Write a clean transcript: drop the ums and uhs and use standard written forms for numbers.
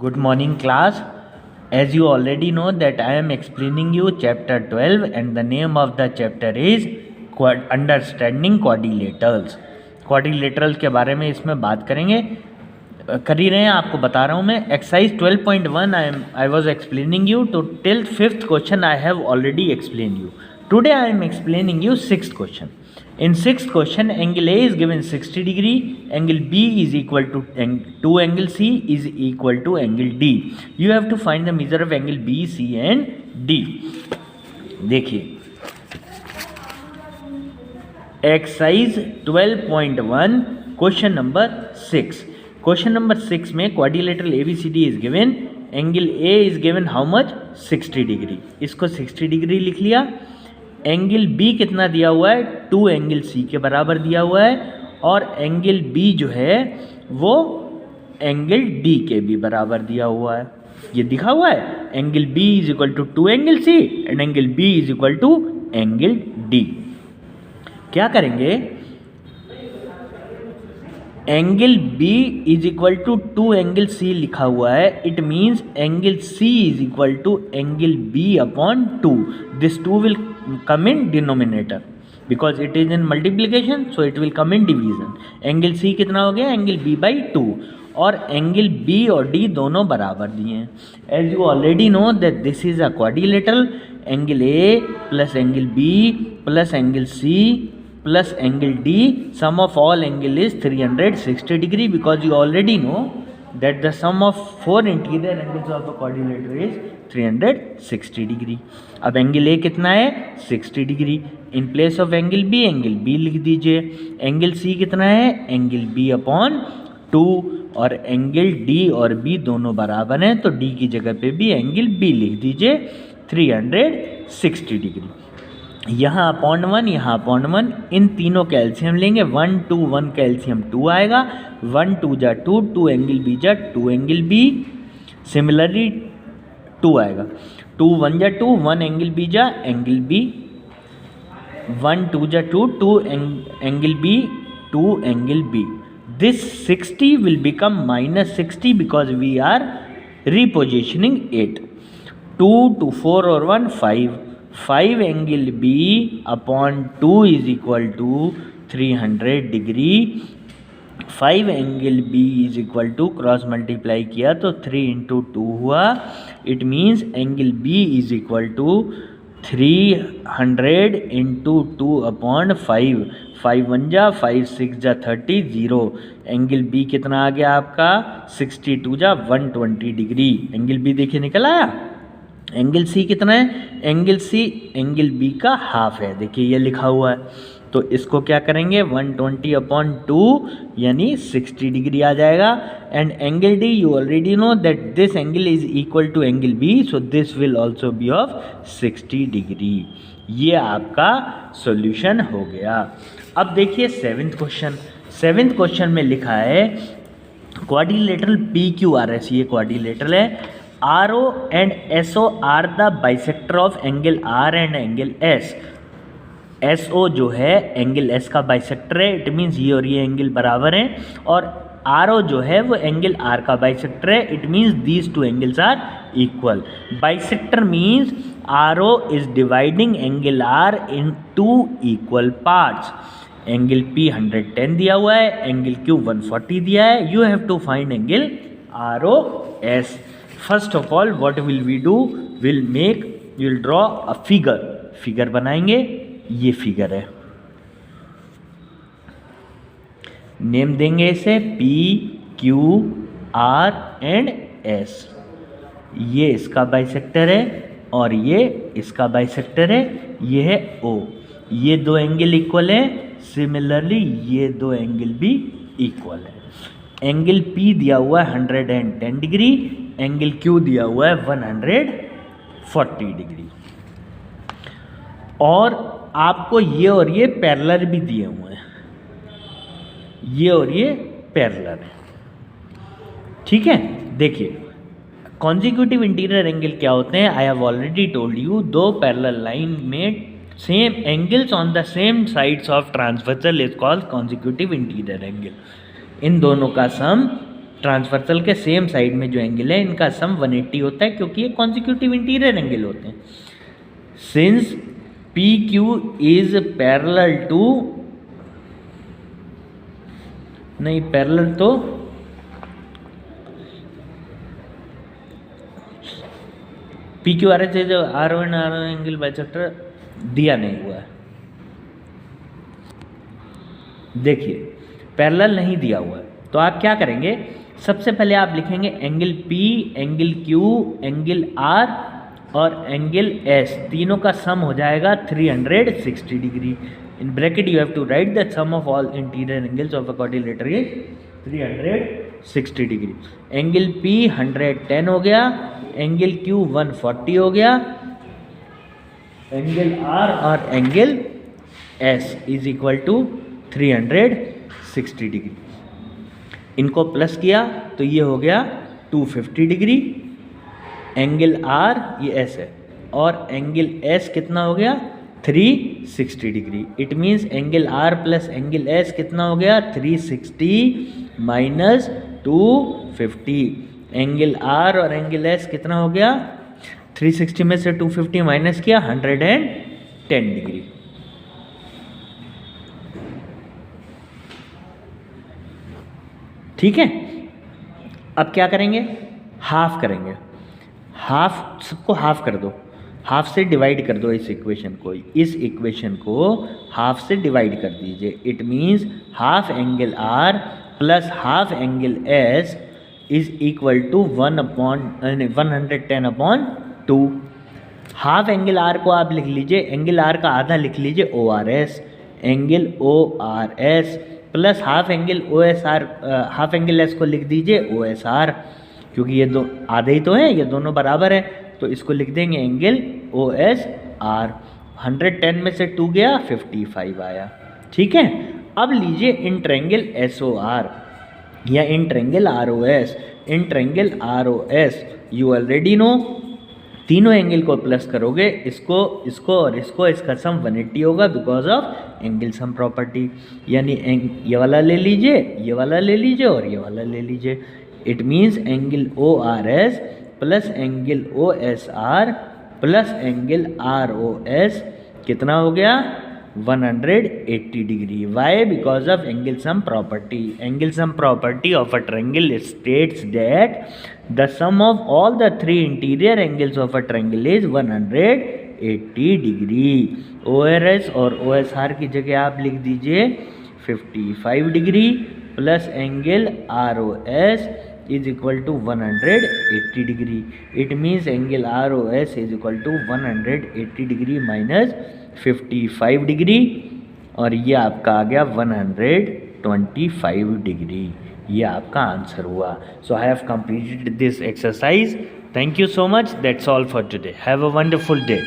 Good morning class. As you already know that I am explaining you chapter 12 and the name of the chapter is Understanding Quadrilaterals. Quadrilaterals के बारे में इसमें बात करेंगे, कर ही रहे हैं, आपको बता रहा हूँ मैं. Exercise 12.1 I was explaining you to till 5th question I have already explained you. Today I am explaining you 6th question. In 6th question, angle A is given 60 degree, angle B is equal to angle C is equal to angle D. You have to find the measure of angle B, C and D. देखिए exercise 12.1 question number 6. Question number 6 में quadrilateral ABCD is given, angle A is given how much 60 degree. इसको 60 degree लिख लिया. Angle B कितना दिया हुआ है, 2 angle C के बराबर दिया हुआ है, और एंगल B जो है वो एंगल D के भी बराबर दिया हुआ है. ये दिखा हुआ है angle B is equal to 2 angle C and angle B is equal to angle D. क्या करेंगे, angle B is equal to 2 angle C लिखा हुआ है. It means angle C is equal to angle B upon 2. This 2 will come in denominator because it is in multiplication, so it will come in division. Angle C कितना हो गया, angle B by 2, और angle B और D दोनों बराबर दिए हैं. As you already know that this is a quadrilateral. Angle A plus angle B plus angle C plus angle D, sum of all angle is 360 degree because you already know that the sum of 4 interior angles of a quadrilateral is 360 degree. अब angle A कितना है 60 degree. In place of angle B लिख दीजिए. Angle C कितना है, angle B upon 2, और angle D और B दोनों बराबर हैं, तो D की जगह पे भी एंगल B लिख दीजिए 360 डिग्री. यहाँ अपॉन 1, यहाँ अपॉन 1, इन तीनों का एलसीएम लेंगे. 1 2 1 का एलसीएम 2 आएगा. 1 2 जा 2, 2 एंगल B जा 2 एंगल B. सिमिलरली 2 आएगा. 2 1 जा 2, 1 एंगल B जा एंगल B. 1 2 जा 2, 2 angle B 2 angle B. This 60 will become minus 60 because we are repositioning it. 2 2 4 और 1 5. 5 angle B upon 2 is equal to 300 degree. 5 angle B is equal to cross multiply किया तो 3 into 2 हुआ. It means angle B is equal to 300 into 2 upon 5. 5 1 जा 5 6 जा 30 0. Angle B कितना आ गया आपका 62 जा 120 डिग्री. एंगल B देखिए निकल आया. एंगल C कितना है, एंगल C एंगल B का हाफ है. देखिए ये लिखा हुआ है, तो इसको क्या करेंगे 120 अपॉन 2 यानी 60 डिग्री आ जाएगा. And angle D you already know that this angle is equal to angle B, so this will also be of 60 degree. ये आपका सॉल्यूशन हो गया. अब देखिए 7th क्वेश्चन. 7th क्वेश्चन में लिखा है क्वाड्रिलेटरल PQRS. ये क्वाड्रिलेटरल है. RO and SO are the bisector of angle R and angle S. SO जो है एंगल S का बाइसेक्टर है. इट मीन्स ये और ये एंगल बराबर हैं, और RO जो है वो एंगल R का बाइसेक्टर है. It means these two angles are equal. Bisector means RO is dividing angle R in 2 equal parts. Angle P 110 दिया हुआ है, एंगल Q 140 दिया है. You have to find angle ROS. First of all what will we do, will draw a figure बनाएंगे. ये figure है, name देंगे इसे P Q R and S. ये इसका बाइसेक्टर है और ये इसका बाइसेक्टर है. ये है O. ये दो एंगल इक्वल है. सिमिलरली ये दो एंगल भी इक्वल है. एंगल P दिया हुआ है 110 डिग्री, एंगल Q दिया हुआ है 140 डिग्री, और आपको ये और ये पैरेलल भी दिए हुए हैं. ये और ये पैरेलल है. ठीक है. देखिए कॉन्जिक्यूटिव इंटीरियर एंगल क्या होते हैं. I have already told you, दो पैरेलल लाइन में same angles on the same sides of transversal is called consecutive interior angle. इन दोनों का सम ट्रांसवर्सल के सेम साइड में जो एंगल है इनका सम 180 होता है, क्योंकि ये कॉन्जिक्यूटिव इंटीरियर एंगल होते हैं। Since P Q is parallel to, नहीं पैरेलल तो पी क्यू आर एच जो आर वन एंगल बाइसेक्टर दिया नहीं हुआ है। देखिए पैरेलल नहीं दिया हुआ है तो आप क्या करेंगे, सबसे पहले आप लिखेंगे angle P, angle Q, angle R और एंगल S, तीनों का सम हो जाएगा 360 degree. In bracket you have to write the sum of all interior angles of a quadrilateral is 360 degree. Angle P 110 हो गया, एंगल Q 140 हो गया, angle R और angle S is equal to 360 degree. इनको plus किया तो ये हो गया 250 डिग्री। एंगल R ये S है और एंगल S कितना हो गया 360 degree. It means angle R plus angle S कितना हो गया 360 माइनस 250। एंगल R और एंगल S कितना हो गया 360 में से 250 माइनस किया 110 डिग्री। ठीक है, अब क्या करेंगे, हाफ करेंगे। हाफ सबको हाफ कर दो, हाफ से डिवाइड कर दो इस इक्वेशन को, इस इक्वेशन को हाफ से डिवाइड कर दीजिए। It means half angle R plus half angle S is equal to 110/2। Half angle R को आप लिख लीजिए, एंगल R का आधा लिख लीजिए ORS, angle ORS plus half angle OSR, half angle S को लिख दीजिए OSR, क्योंकि ये दो आधे ही तो हैं, ये दोनों बराबर है तो इसको लिख देंगे एंगल OSR। 110 में से 2 गया 55 आया। ठीक है, अब लीजिए इंट्रायंगल SOR या इंट्रायंगल ROS। इंट्रायंगल ROS you already no, तीनों एंगल को प्लस करोगे, इसको इसको और इसको, इसका सम 180 होगा because of angle sum property. यानी ये वाला ले लीजिए, ये वाला ले लीजिए और ये वाला ले लीजिए। It means angle ORS plus angle OSR plus angle ROS कितना हो गया 180 degree. Why? Because of angle sum property. Angle sum property of a triangle states that the sum of all the 3 interior angles of a triangle is 180 degree. ORS और OSR की जगह आप लिख दीजिए 55 degree plus angle ROS is equal to 180 degree. It means angle ROS is equal to 180 degree minus 55 degree और ये आपका आ गया 125 डिग्री। ये आपका आंसर हुआ। So I have completed this exercise. Thank you so much. That's all for today. Have a wonderful day.